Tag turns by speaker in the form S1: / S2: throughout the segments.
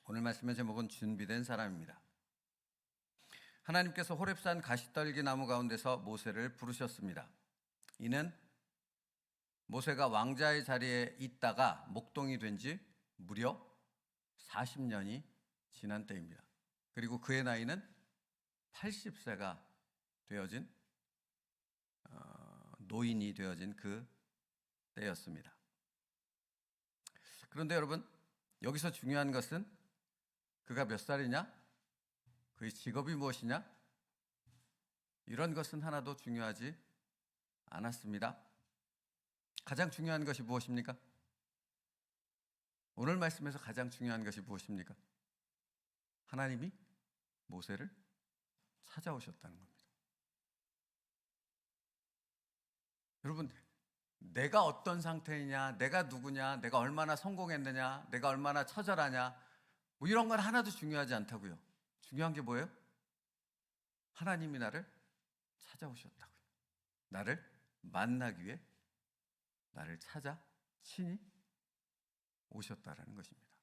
S1: 오늘 말씀의 제목은 준비된 사람입니다. 하나님께서 호렙산 가시떨기 나무 가운데서 모세를 부르셨습니다. 이는 모세가 왕자의 자리에 있다가 목동이 된 지 무려 40년이 지난 때입니다. 그리고 그의 나이는 80세가 되어진 노인이 되어진 그 때였습니다. 그런데 여러분, 여기서 중요한 것은 그가 몇 살이냐? 그의 직업이 무엇이냐? 이런 것은 하나도 중요하지 않았습니다. 가장 중요한 것이 무엇입니까? 오늘 말씀에서 가장 중요한 것이 무엇입니까? 하나님이 모세를 찾아오셨다는 겁니다. 여러분, 내가 어떤 상태이냐, 내가 누구냐, 내가 얼마나 성공했느냐, 내가 얼마나 처절하냐, 뭐 이런 건 하나도 중요하지 않다고요. 중요한 게 뭐예요? 하나님이 나를 찾아오셨다고요. 나를 만나기 위해 나를 찾아 친히 오셨다라는 것입니다.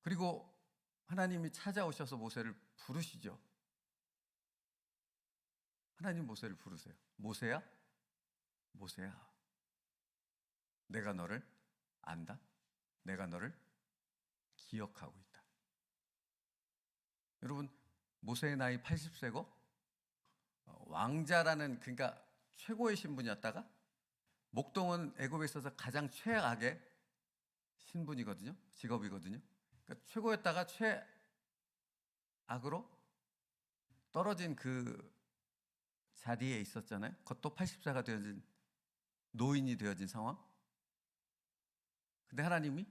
S1: 그리고 하나님이 찾아오셔서 모세를 부르시죠. 하나님 모세를 부르세요. 모세야, 모세야, 내가 너를 안다. 내가 너를 기억하고 있다. 여러분, 모세의 나이 80세고 왕자라는, 그러니까 최고의 신분이었다가 목동은 애굽에 있어서 가장 최악의 신분이거든요. 직업이거든요. 그러니까 최고였다가 최악으로 떨어진 그 자리에 있었잖아요. 그것도 80세가 되어진 노인이 되어진 상황. 근데 하나님이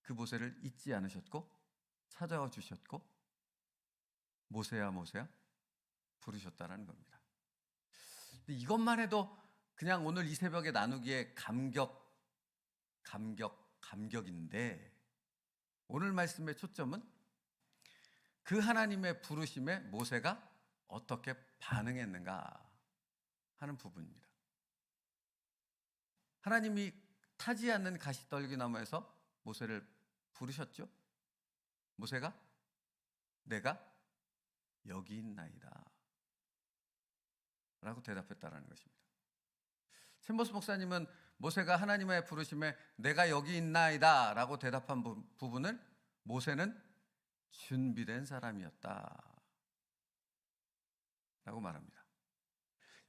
S1: 그 모세를 잊지 않으셨고 찾아와 주셨고 모세야 모세야 부르셨다라는 겁니다. 근데 이것만 해도 그냥 오늘 이 새벽에 나누기에 감격인데, 오늘 말씀의 초점은 그 하나님의 부르심에 모세가 어떻게 반응했는가 하는 부분입니다. 하나님이 타지 않는 가시떨기 나무에서 모세를 부르셨죠. 모세가 내가 여기 있나이다 라고 대답했다라는 것입니다. 챔버스 목사님은 모세가 하나님의 부르심에 내가 여기 있나이다 라고 대답한 부분을 모세는 준비된 사람이었다 라고 말합니다.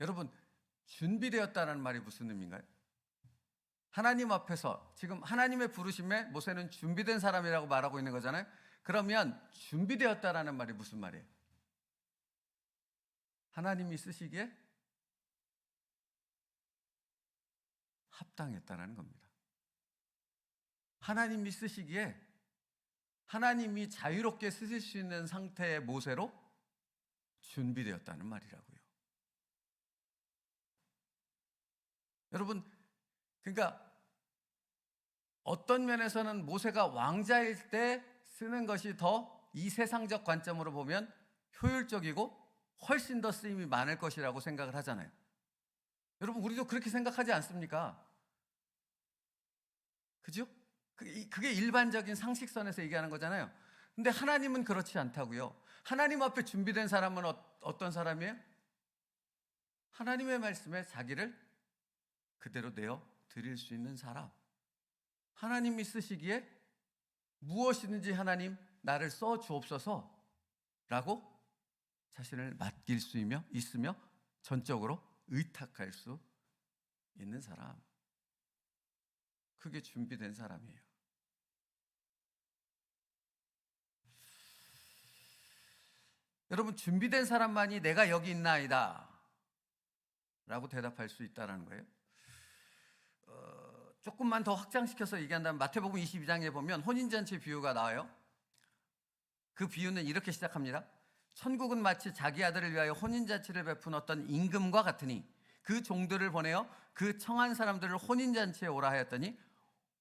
S1: 여러분, 준비되었다는 말이 무슨 의미인가요? 하나님 앞에서 지금 하나님의 부르심에 모세는 준비된 사람이라고 말하고 있는 거잖아요. 그러면 준비되었다라는 말이 무슨 말이에요? 하나님이 쓰시기에 합당했다는 겁니다. 하나님이 쓰시기에, 하나님이 자유롭게 쓰실 수 있는 상태의 모세로 준비되었다는 말이라고요. 여러분, 그러니까 어떤 면에서는 모세가 왕자일 때 쓰는 것이 더 이 세상적 관점으로 보면 효율적이고 훨씬 더 쓰임이 많을 것이라고 생각을 하잖아요. 여러분, 우리도 그렇게 생각하지 않습니까? 그죠? 그게 일반적인 상식선에서 얘기하는 거잖아요. 근데 하나님은 그렇지 않다고요. 하나님 앞에 준비된 사람은 어떤 사람이에요? 하나님의 말씀에 자기를 그대로 내어 드릴 수 있는 사람. 하나님이 쓰시기에 무엇이든지 하나님 나를 써 주옵소서 라고 자신을 맡길 수 있으며 전적으로 의탁할 수 있는 사람. 그게 준비된 사람이에요. 여러분, 준비된 사람만이 내가 여기 있나이다 라고 대답할 수 있다는 거예요. 조금만 더 확장시켜서 얘기한다면 마태복음 22장에 보면 혼인잔치 비유가 나와요. 그 비유는 이렇게 시작합니다. 천국은 마치 자기 아들을 위하여 혼인잔치를 베푼 어떤 임금과 같으니 그 종들을 보내어 그 청한 사람들을 혼인잔치에 오라 하였더니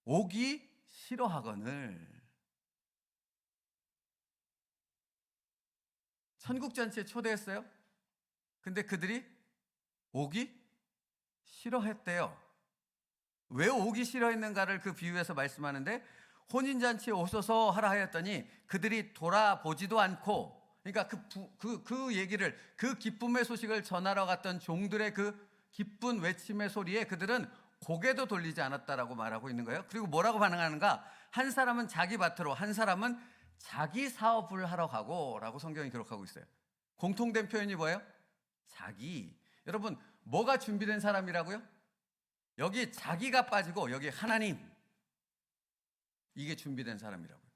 S1: 오기 싫어하거늘. 천국잔치에 초대했어요. 근데 그들이 오기 싫어했대요. 왜 오기 싫어했는가를 그 비유에서 말씀하는데, 혼인잔치에 오소서 하라 하였더니 그들이 돌아보지도 않고, 그러니까 그 얘기를, 그 기쁨의 소식을 전하러 갔던 종들의 그 기쁜 외침의 소리에 그들은 고개도 돌리지 않았다라고 말하고 있는 거예요. 그리고 뭐라고 반응하는가? 한 사람은 자기 밭으로, 한 사람은 자기 사업을 하러 가고 라고 성경이 기록하고 있어요. 공통된 표현이 뭐예요? 자기. 여러분, 뭐가 준비된 사람이라고요? 여기 자기가 빠지고 여기 하나님, 이게 준비된 사람이라고요.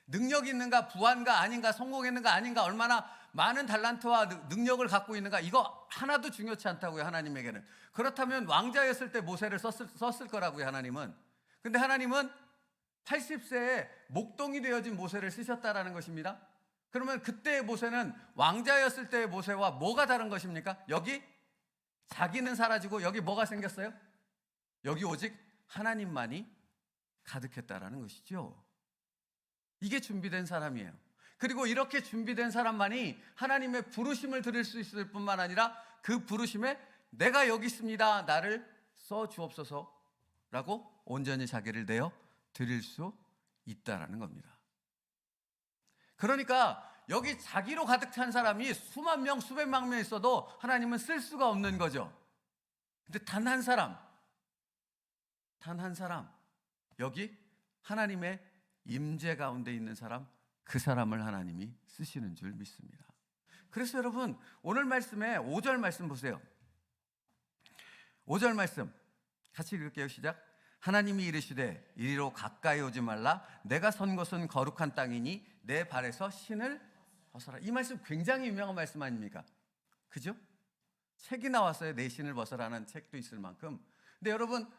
S1: 능력이 있는가, 부한가 아닌가, 성공했는가 아닌가, 얼마나 많은 달란트와 능력을 갖고 있는가, 이거 하나도 중요치 않다고요. 하나님에게는. 그렇다면 왕자였을 때 모세를 썼을 거라고요. 하나님은. 근데 하나님은 80세에 목동이 되어진 모세를 쓰셨다라는 것입니다. 그러면 그때의 모세는 왕자였을 때의 모세와 뭐가 다른 것입니까? 여기 자기는 사라지고 여기 뭐가 생겼어요? 여기 오직 하나님만이 가득했다라는 것이죠. 이게 준비된 사람이에요. 그리고 이렇게 준비된 사람만이 하나님의 부르심을 들을 수 있을 뿐만 아니라 그 부르심에 내가 여기 있습니다, 나를 써 주옵소서라고 온전히 자기를 내어 드릴 수 있다라는 겁니다. 그러니까 여기 자기로 가득 찬 사람이 수만 명, 수백만 명 있어도 하나님은 쓸 수가 없는 거죠. 근데 단 한 사람, 여기 하나님의 임재 가운데 있는 사람, 그 사람을 하나님이 쓰시는 줄 믿습니다. 그래서 여러분, 오늘 말씀에 5절 말씀 보세요. 5절 말씀 같이 읽을게요. 시작. 하나님이 이르시되 이리로 가까이 오지 말라, 내가 선 곳은 거룩한 땅이니 내 발에서 신을 벗어라. 이 말씀 굉장히 유명한 말씀 아닙니까? 그죠? 책이 나왔어요. 내 신을 벗어라는 책도 있을 만큼. 근데 여러분,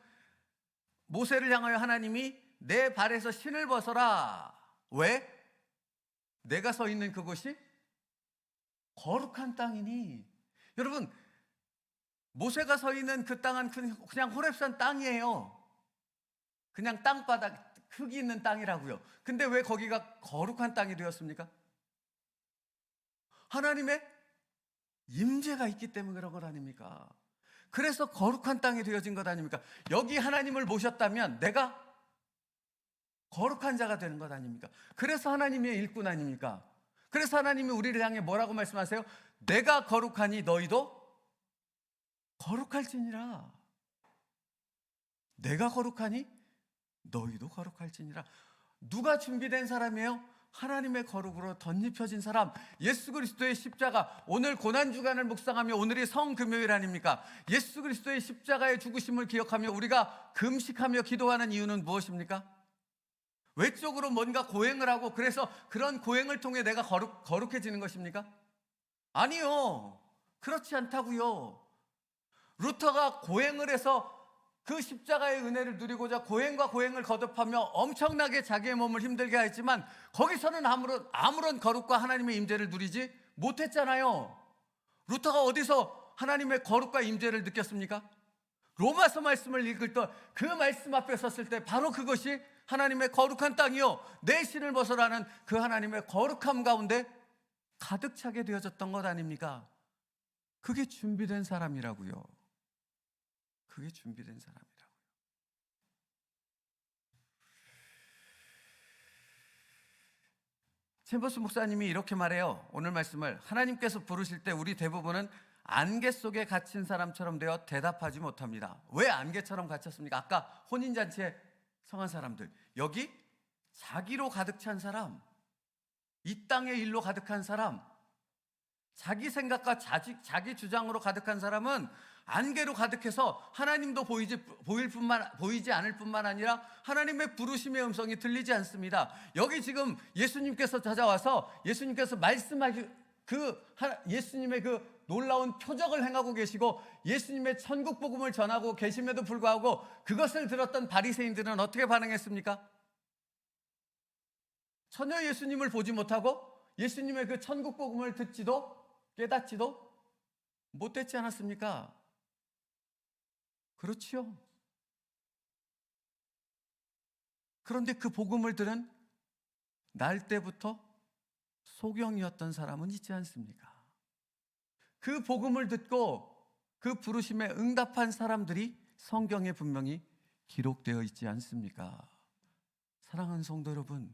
S1: 모세를 향하여 하나님이 내 발에서 신을 벗어라. 왜? 내가 서 있는 그곳이 거룩한 땅이니. 여러분, 모세가 서 있는 그 땅은 그냥 호렙산 땅이에요. 그냥 땅바닥, 흙이 있는 땅이라고요. 근데 왜 거기가 거룩한 땅이 되었습니까? 하나님의 임재가 있기 때문에 그런 것 아닙니까? 그래서 거룩한 땅이 되어진 것 아닙니까? 여기 하나님을 모셨다면 내가 거룩한 자가 되는 것 아닙니까? 그래서 하나님의 일꾼 아닙니까? 그래서 하나님이 우리를 향해 뭐라고 말씀하세요? 내가 거룩하니 너희도 거룩할지니라. 내가 거룩하니 너희도 거룩할지니라. 누가 준비된 사람이에요? 하나님의 거룩으로 덧입혀진 사람, 예수 그리스도의 십자가. 오늘 고난주간을 묵상하며 오늘이 성금요일 아닙니까? 예수 그리스도의 십자가의 죽으심을 기억하며 우리가 금식하며 기도하는 이유는 무엇입니까? 외적으로 뭔가 고행을 하고 그래서 그런 고행을 통해 내가 거룩해지는 것입니까? 아니요, 그렇지 않다고요. 루터가 고행을 해서 그 십자가의 은혜를 누리고자 고행과 고행을 거듭하며 엄청나게 자기의 몸을 힘들게 했지만 거기서는 아무런 거룩과 하나님의 임재를 누리지 못했잖아요. 루터가 어디서 하나님의 거룩과 임재를 느꼈습니까? 로마서 말씀을 읽을 때 그 말씀 앞에 섰을 때 바로 그것이 하나님의 거룩한 땅이요, 내 신을 벗어라는 그 하나님의 거룩함 가운데 가득 차게 되어졌던 것 아닙니까? 그게 준비된 사람이라고요. 그게 준비된 사람이라고요. 챔버스 목사님이 이렇게 말해요. 오늘 말씀을, 하나님께서 부르실 때 우리 대부분은 안개 속에 갇힌 사람처럼 되어 대답하지 못합니다. 왜 안개처럼 갇혔습니까? 아까 혼인잔치에 성한 사람들, 여기 자기로 가득 찬 사람, 이 땅의 일로 가득한 사람, 자기 생각과 자기 주장으로 가득한 사람은 안개로 가득해서 하나님도 보이지 않을 뿐만 아니라 하나님의 부르심의 음성이 들리지 않습니다. 여기 지금 예수님께서 찾아와서 예수님께서 말씀하신 예수님의 그 놀라운 표적을 행하고 계시고 예수님의 천국 복음을 전하고 계심에도 불구하고 그것을 들었던 바리새인들은 어떻게 반응했습니까? 전혀 예수님을 보지 못하고 예수님의 그 천국 복음을 듣지도 깨닫지도 못했지 않았습니까? 그렇지요. 그런데 그 복음을 들은 날 때부터 소경이었던 사람은 있지 않습니까? 그 복음을 듣고 그 부르심에 응답한 사람들이 성경에 분명히 기록되어 있지 않습니까? 사랑하는 성도 여러분,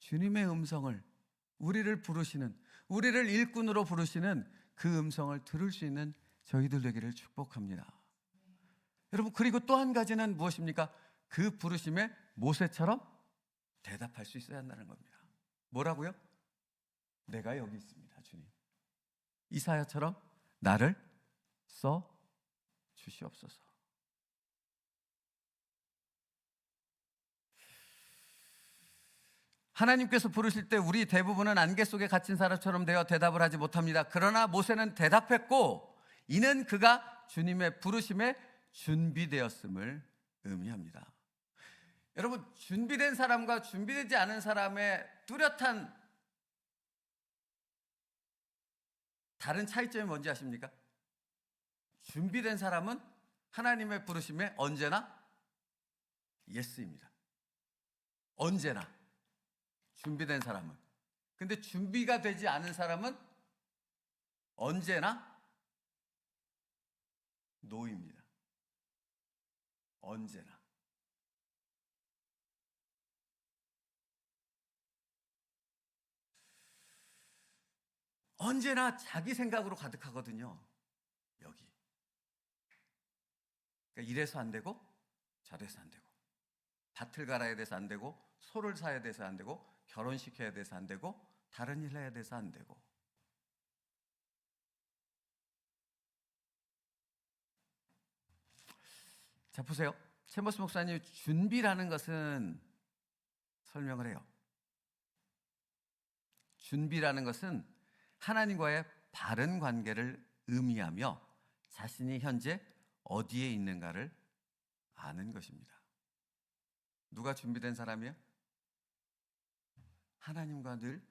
S1: 주님의 음성을, 우리를 부르시는, 우리를 일꾼으로 부르시는 그 음성을 들을 수 있는 저희들 되기를 축복합니다. 여러분, 그리고 또 한 가지는 무엇입니까? 그 부르심에 모세처럼 대답할 수 있어야 한다는 겁니다. 뭐라고요? 내가 여기 있습니다, 주님. 이사야처럼 나를 써 주시옵소서. 하나님께서 부르실 때 우리 대부분은 안개 속에 갇힌 사람처럼 되어 대답을 하지 못합니다. 그러나 모세는 대답했고, 이는 그가 주님의 부르심에 준비되었음을 의미합니다. 여러분, 준비된 사람과 준비되지 않은 사람의 뚜렷한 다른 차이점이 뭔지 아십니까? 준비된 사람은 하나님의 부르심에 언제나 예스입니다. 언제나 준비된 사람은. 근데 준비가 되지 않은 사람은 언제나 노입니다. 언제나. 언제나 자기 생각으로 가득하거든요. 여기. 그러니까 이래서 안 되고 저래서 안 되고, 밭을 갈아야 돼서 안 되고, 소를 사야 돼서 안 되고, 결혼시켜야 돼서 안 되고, 다른 일 해야 돼서 안 되고. 자, 보세요. 챔버스 목사님, 준비라는 것은 설명을 해요. 준비라는 것은 하나님과의 바른 관계를 의미하며 자신이 현재 어디에 있는가를 아는 것입니다. 누가 준비된 사람이에요? 하나님과 늘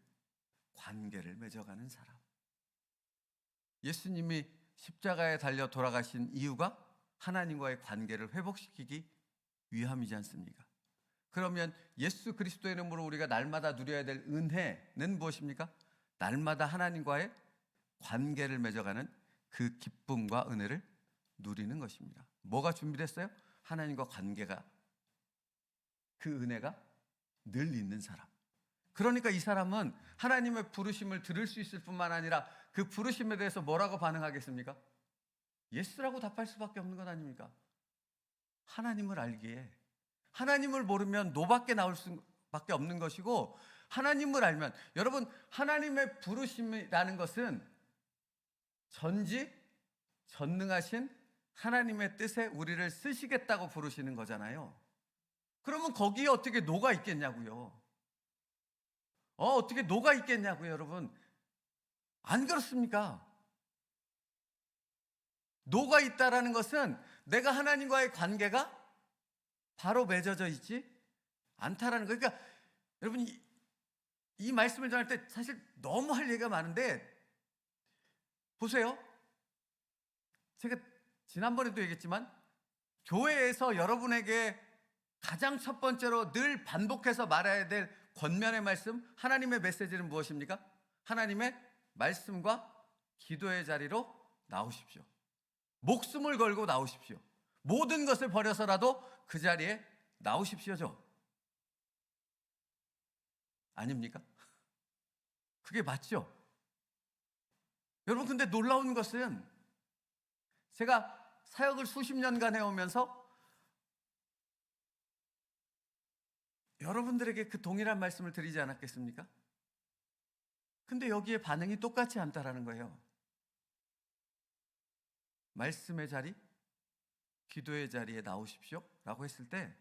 S1: 관계를 맺어가는 사람. 예수님이 십자가에 달려 돌아가신 이유가 하나님과의 관계를 회복시키기 위함이지 않습니까? 그러면 예수 그리스도의 이름으로 우리가 날마다 누려야 될 은혜는 무엇입니까? 날마다 하나님과의 관계를 맺어가는 그 기쁨과 은혜를 누리는 것입니다. 뭐가 준비됐어요? 하나님과 관계가, 그 은혜가 늘 있는 사람. 그러니까 이 사람은 하나님의 부르심을 들을 수 있을 뿐만 아니라 그 부르심에 대해서 뭐라고 반응하겠습니까? 예스라고 답할 수밖에 없는 것 아닙니까? 하나님을 알기에, 하나님을 모르면 노밖에 나올 수밖에 없는 것이고, 하나님을 알면, 여러분, 하나님의 부르심이라는 것은 전지전능하신 하나님의 뜻에 우리를 쓰시겠다고 부르시는 거잖아요. 그러면 거기에 어떻게 노가 있겠냐고요. 어떻게 노가 있겠냐고요, 여러분. 안 그렇습니까? 노가 있다라는 것은 내가 하나님과의 관계가 바로 맺어져 있지 않다라는 거예요. 그러니까 여러분, 이 말씀을 전할 때 사실 너무 할 얘기가 많은데, 보세요. 제가 지난번에도 얘기했지만, 교회에서 여러분에게 가장 첫 번째로 늘 반복해서 말해야 될 권면의 말씀, 하나님의 메시지는 무엇입니까? 하나님의 말씀과 기도의 자리로 나오십시오. 목숨을 걸고 나오십시오. 모든 것을 버려서라도 그 자리에 나오십시오죠. 아닙니까? 그게 맞죠? 여러분, 근데 놀라운 것은 제가 사역을 수십 년간 해오면서 여러분들에게 그 동일한 말씀을 드리지 않았겠습니까? 근데 여기에 반응이 똑같지 않다라는 거예요. 말씀의 자리, 기도의 자리에 나오십시오 라고 했을 때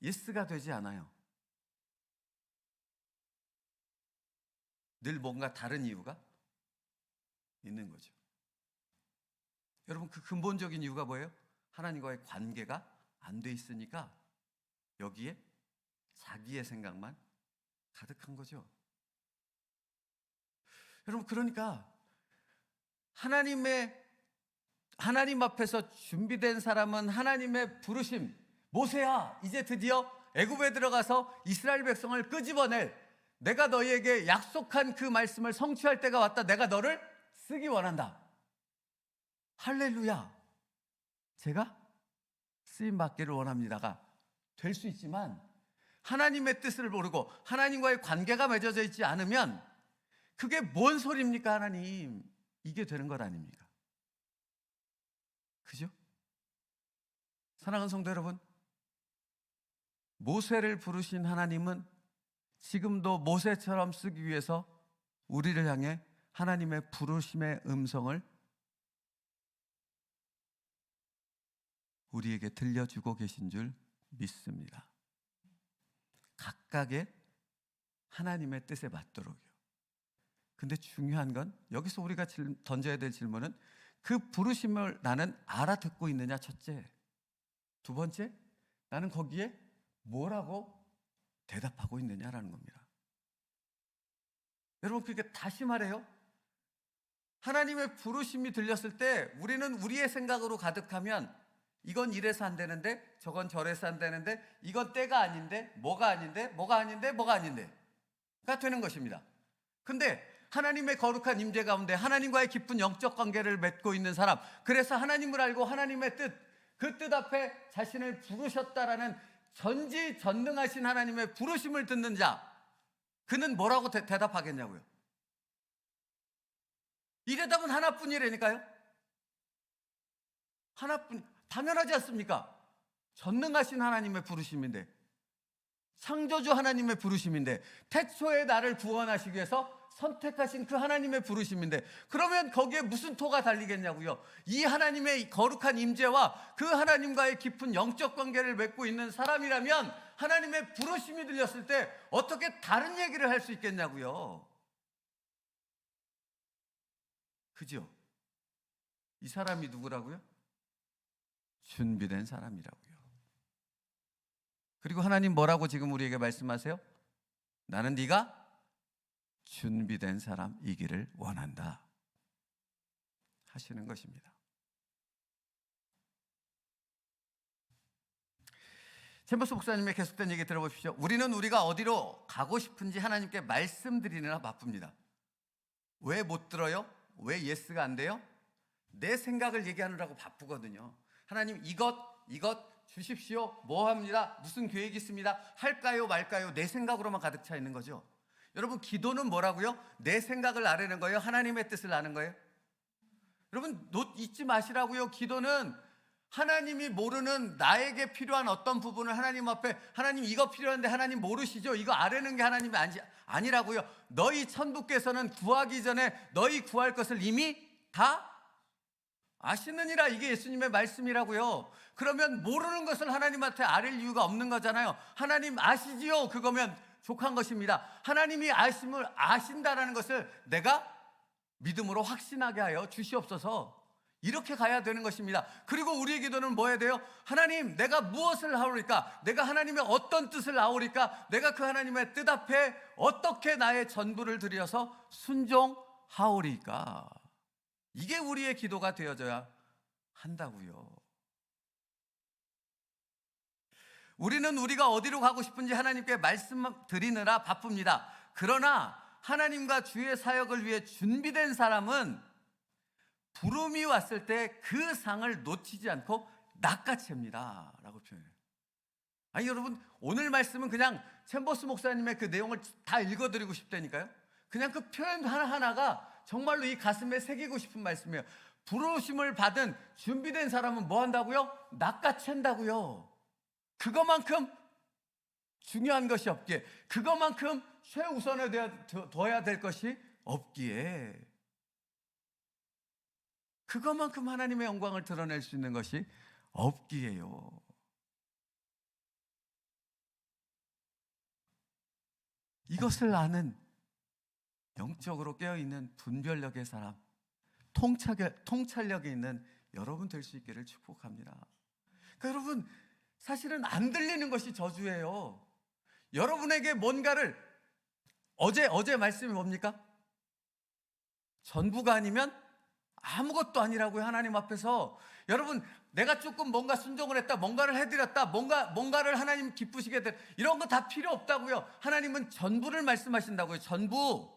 S1: 예스가 되지 않아요. 늘 뭔가 다른 이유가 있는 거죠. 여러분, 그 근본적인 이유가 뭐예요? 하나님과의 관계가 안 돼 있으니까 여기에 자기의 생각만 가득한 거죠. 여러분, 그러니까 하나님 앞에서 준비된 사람은 하나님의 부르심, 모세야, 이제 드디어 애굽에 들어가서 이스라엘 백성을 끄집어낼, 내가 너희에게 약속한 그 말씀을 성취할 때가 왔다. 내가 너를 쓰기 원한다. 할렐루야. 제가 쓰임 받기를 원합니다가 될 수 있지만, 하나님의 뜻을 모르고 하나님과의 관계가 맺어져 있지 않으면 그게 뭔 소리입니까, 하나님? 이게 되는 것 아닙니까? 그죠? 사랑하는 성도 여러분, 모세를 부르신 하나님은 지금도 모세처럼 쓰기 위해서 우리를 향해 하나님의 부르심의 음성을 우리에게 들려주고 계신 줄 믿습니다. 각각의 하나님의 뜻에 맞도록요. 근데 중요한 건 여기서 우리가 던져야 될 질문은 그 부르심을 나는 알아듣고 있느냐, 첫째. 두 번째, 나는 거기에 뭐라고 대답하고 있느냐라는 겁니다. 여러분, 그러니까 다시 말해요. 하나님의 부르심이 들렸을 때 우리는 우리의 생각으로 가득하면 이건 이래서 안 되는데, 저건 저래서 안 되는데, 이건 때가 아닌데, 뭐가 아닌데, 뭐가 아닌데, 뭐가 아닌데가 되는 것입니다. 근데 하나님의 거룩한 임재 가운데 하나님과의 깊은 영적 관계를 맺고 있는 사람, 그래서 하나님을 알고 하나님의 뜻, 그 뜻 앞에 자신을 부르셨다라는 전지전능하신 하나님의 부르심을 듣는 자, 그는 뭐라고 대답하겠냐고요? 이 대답은 하나뿐이라니까요. 하나뿐. 당연하지 않습니까? 전능하신 하나님의 부르심인데, 창조주 하나님의 부르심인데, 태초에 나를 구원하시기 위해서 선택하신 그 하나님의 부르심인데, 그러면 거기에 무슨 토가 달리겠냐고요? 이 하나님의 거룩한 임재와 그 하나님과의 깊은 영적 관계를 맺고 있는 사람이라면 하나님의 부르심이 들렸을 때 어떻게 다른 얘기를 할 수 있겠냐고요? 그죠? 이 사람이 누구라고요? 준비된 사람이라고요. 그리고 하나님 뭐라고 지금 우리에게 말씀하세요? 나는 네가 준비된 사람이기를 원한다 하시는 것입니다. 챔버스 목사님의 계속된 얘기 들어보십시오. 우리는 우리가 어디로 가고 싶은지 하나님께 말씀드리느라 바쁩니다. 왜 못 들어요? 왜 예스가 안 돼요? 내 생각을 얘기하느라고 바쁘거든요. 하나님 이것 주십시오. 뭐 합니다. 무슨 계획이 있습니다. 할까요 말까요? 내 생각으로만 가득 차 있는 거죠. 여러분, 기도는 뭐라고요? 내 생각을 아는 거예요? 하나님의 뜻을 아는 거예요? 여러분, 잊지 마시라고요. 기도는 하나님이 모르는 나에게 필요한 어떤 부분을 하나님 앞에, 하나님 이거 필요한데 하나님 모르시죠? 이거 아뢰는 게 하나님이 아니라고요. 너희 천부께서는 구하기 전에 너희 구할 것을 이미 다 아시느니라. 이게 예수님의 말씀이라고요. 그러면 모르는 것을 하나님한테 아뢰일 이유가 없는 거잖아요. 하나님 아시지요? 그거면 족한 것입니다. 하나님이 아심을 아신다라는 것을 내가 믿음으로 확신하게 하여 주시옵소서. 이렇게 가야 되는 것입니다. 그리고 우리의 기도는 뭐 해야 돼요? 하나님, 내가 무엇을 하오리까? 내가 하나님의 어떤 뜻을 아오리까? 내가 그 하나님의 뜻 앞에 어떻게 나의 전부를 드려서 순종하오리까? 이게 우리의 기도가 되어져야 한다고요. 우리는 우리가 어디로 가고 싶은지 하나님께 말씀드리느라 바쁩니다. 그러나 하나님과 주의 사역을 위해 준비된 사람은 부름이 왔을 때 그 상을 놓치지 않고 낚아챕니다 라고 표현해요. 아니 여러분, 오늘 말씀은 그냥 챔버스 목사님의 그 내용을 다 읽어드리고 싶다니까요. 그냥 그 표현 하나하나가 정말로 이 가슴에 새기고 싶은 말씀이에요. 부르심을 받은 준비된 사람은 뭐 한다고요? 낚아챈다고요. 그것만큼 중요한 것이 없기에, 그것만큼 최우선에 둬야 될 것이 없기에, 그것만큼 하나님의 영광을 드러낼 수 있는 것이 없기에요. 이것을 아는 영적으로 깨어있는 분별력의 사람, 통찰력이 있는 여러분 될 수 있기를 축복합니다. 그러니까 여러분, 사실은 안 들리는 것이 저주예요. 여러분에게 뭔가를, 어제 말씀이 뭡니까? 전부가 아니면 아무것도 아니라고요. 하나님 앞에서. 여러분, 내가 조금 뭔가 순종을 했다, 뭔가를 해드렸다, 뭔가를 하나님 기쁘시게 될, 이런 거 다 필요 없다고요. 하나님은 전부를 말씀하신다고요. 전부.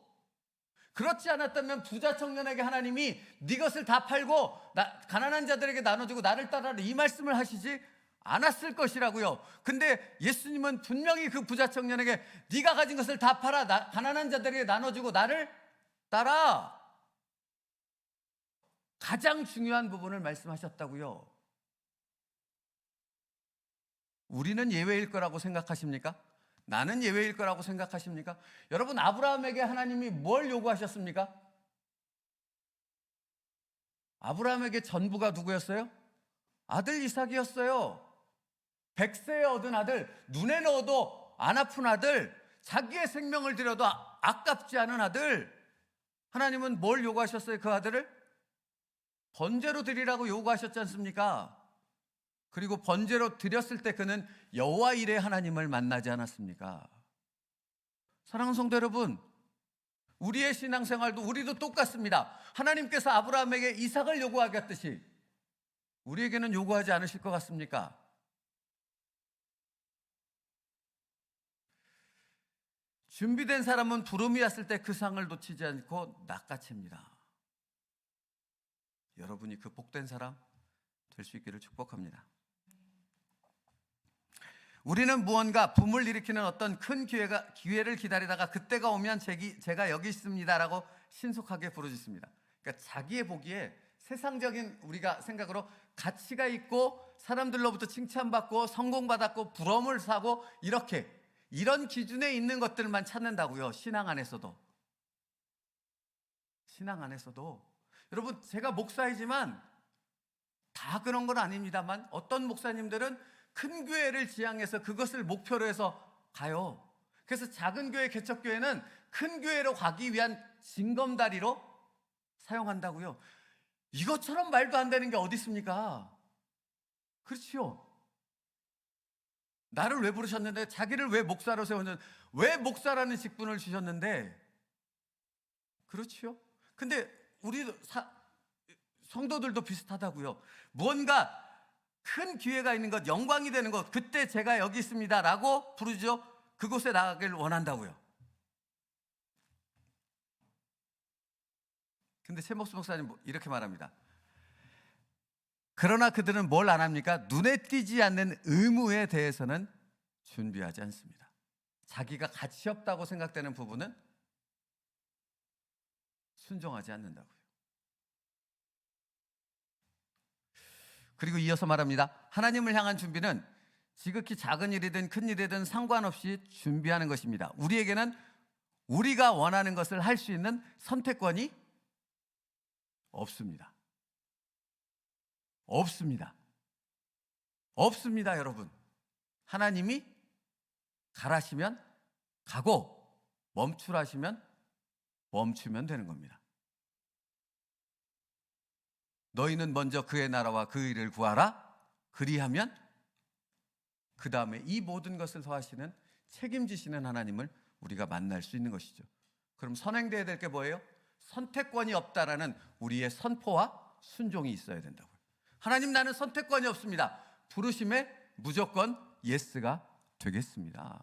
S1: 그렇지 않았다면 부자 청년에게 하나님이 네 것을 다 팔고 가난한 자들에게 나눠주고 나를 따라라, 이 말씀을 하시지 않았을 것이라고요. 근데 예수님은 분명히 그 부자 청년에게 네가 가진 것을 다 팔아 가난한 자들에게 나눠주고 나를 따라. 가장 중요한 부분을 말씀하셨다고요. 우리는 예외일 거라고 생각하십니까? 나는 예외일 거라고 생각하십니까? 여러분, 아브라함에게 하나님이 뭘 요구하셨습니까? 아브라함에게 전부가 누구였어요? 아들 이삭이었어요. 100세에 얻은 아들, 눈에 넣어도 안 아픈 아들, 자기의 생명을 들여도 아깝지 않은 아들. 하나님은 뭘 요구하셨어요? 그 아들을? 번제로 드리라고 요구하셨지 않습니까? 그리고 번제로 드렸을 때 그는 여호와 이레 하나님을 만나지 않았습니까? 사랑하는 성도 여러분, 우리의 신앙생활도 우리도 똑같습니다. 하나님께서 아브라함에게 이삭을 요구하겠듯이 우리에게는 요구하지 않으실 것 같습니까? 준비된 사람은 부름이 왔을 때 그 상을 놓치지 않고 낚아챕니다. 여러분이 그 복된 사람 될 수 있기를 축복합니다. 우리는 무언가 붐을 일으키는 어떤 큰 기회를 기다리다가 그때가 오면 제가 여기 있습니다라고 신속하게 부르짖습니다. 그러니까 자기의 보기에 세상적인 우리가 생각으로 가치가 있고 사람들로부터 칭찬받고 성공받았고 부러움을 사고 이런 기준에 있는 것들만 찾는다고요. 신앙 안에서도. 여러분, 제가 목사이지만 다 그런 건 아닙니다만 어떤 목사님들은 큰 교회를 지향해서 그것을 목표로 해서 가요. 그래서 작은 교회, 개척교회는 큰 교회로 가기 위한 징검다리로 사용한다고요. 이것처럼 말도 안 되는 게 어디 있습니까? 그렇지요. 나를 왜 부르셨는데, 자기를 왜 목사로 세웠는데, 왜 목사라는 직분을 주셨는데, 그렇지요. 근데 우리 성도들도 비슷하다고요. 무언가 큰 기회가 있는 것, 영광이 되는 것, 그때 제가 여기 있습니다 라고 부르죠. 그곳에 나가길 원한다고요. 근데 최목수 목사님 이렇게 말합니다. 그러나 그들은 뭘 안 합니까? 눈에 띄지 않는 의무에 대해서는 준비하지 않습니다. 자기가 가치 없다고 생각되는 부분은 순종하지 않는다고요. 그리고 이어서 말합니다. 하나님을 향한 준비는 지극히 작은 일이든 큰 일이든 상관없이 준비하는 것입니다. 우리에게는 우리가 원하는 것을 할 수 있는 선택권이 없습니다. 없습니다, 여러분. 하나님이 가라시면 가고 멈추라시면 멈추면 되는 겁니다. 너희는 먼저 그의 나라와 그 일을 구하라. 그리하면 그 다음에 이 모든 것을 더하시는 책임지시는 하나님을 우리가 만날 수 있는 것이죠. 그럼 선행돼야 될 게 뭐예요? 선택권이 없다라는 우리의 선포와 순종이 있어야 된다고요. 하나님, 나는 선택권이 없습니다. 부르심에 무조건 예스가 되겠습니다.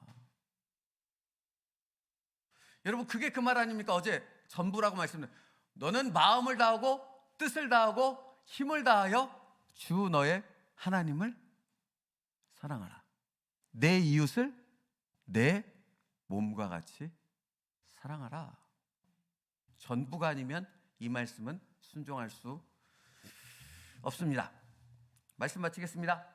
S1: 여러분, 그게 그 말 아닙니까? 어제 전부라고 말씀드렸는데, 너는 마음을 다하고 뜻을 다하고 힘을 다하여 주 너의 하나님을 사랑하라. 내 이웃을 내 몸과 같이 사랑하라. 전부가 아니면 이 말씀은 순종할 수 없습니다. 말씀 마치겠습니다.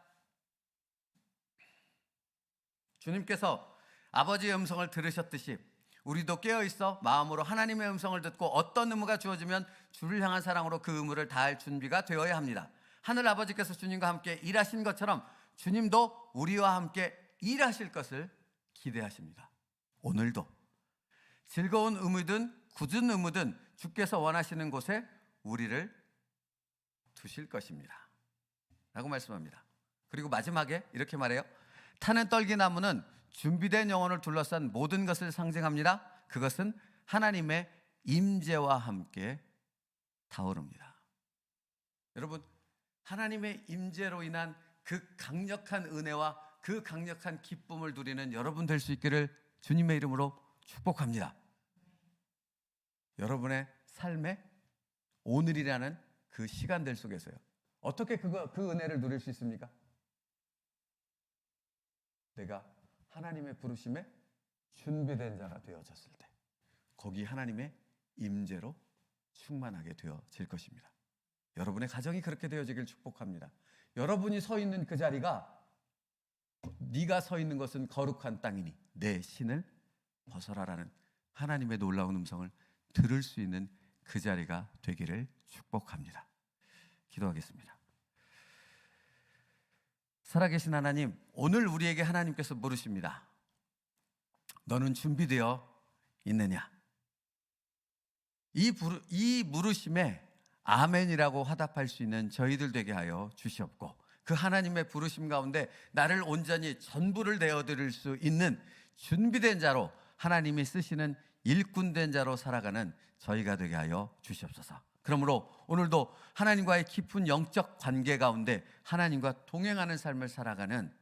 S1: 주님께서 아버지의 음성을 들으셨듯이 우리도 깨어있어 마음으로 하나님의 음성을 듣고 어떤 의무가 주어지면 주를 향한 사랑으로 그 의무를 다할 준비가 되어야 합니다. 하늘 아버지께서 주님과 함께 일하신 것처럼 주님도 우리와 함께 일하실 것을 기대하십니다. 오늘도 즐거운 의무든 굳은 의무든 주께서 원하시는 곳에 우리를 두실 것입니다 라고 말씀합니다. 그리고 마지막에 이렇게 말해요. 타는 떨기나무는 준비된 영혼을 둘러싼 모든 것을 상징합니다. 그것은 하나님의 임재와 함께 타오릅니다. 여러분, 하나님의 임재로 인한 그 강력한 은혜와 그 강력한 기쁨을 누리는 여러분 될 수 있기를 주님의 이름으로 축복합니다. 여러분의 삶의 오늘이라는 그 시간들 속에서요, 어떻게 그 은혜를 누릴 수 있습니까? 내가 하나님의 부르심에 준비된 자가 되어졌을 때 거기 하나님의 임재로 충만하게 되어질 것입니다. 여러분의 가정이 그렇게 되어지길 축복합니다. 여러분이 서 있는 그 자리가 네가 서 있는 것은 거룩한 땅이니 내 신을 벗어라라는 하나님의 놀라운 음성을 들을 수 있는 그 자리가 되기를 축복합니다. 기도하겠습니다. 살아계신 하나님, 오늘 우리에게 하나님께서 물으십니다. 너는 준비되어 있느냐? 이 물으심에 아멘이라고 화답할 수 있는 저희들 되게 하여 주시옵고, 그 하나님의 부르심 가운데 나를 온전히 전부를 내어드릴 수 있는 준비된 자로, 하나님이 쓰시는 일꾼된 자로 살아가는 저희가 되게 하여 주시옵소서. 그러므로 오늘도 하나님과의 깊은 영적 관계 가운데 하나님과 동행하는 삶을 살아가는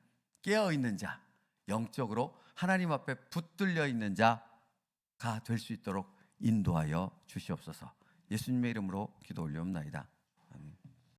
S1: 깨어있는 자, 영적으로 하나님 앞에 붙들려 있는 자가 될 수 있도록 인도하여 주시옵소서. 예수님의 이름으로 기도 올려옵나이다.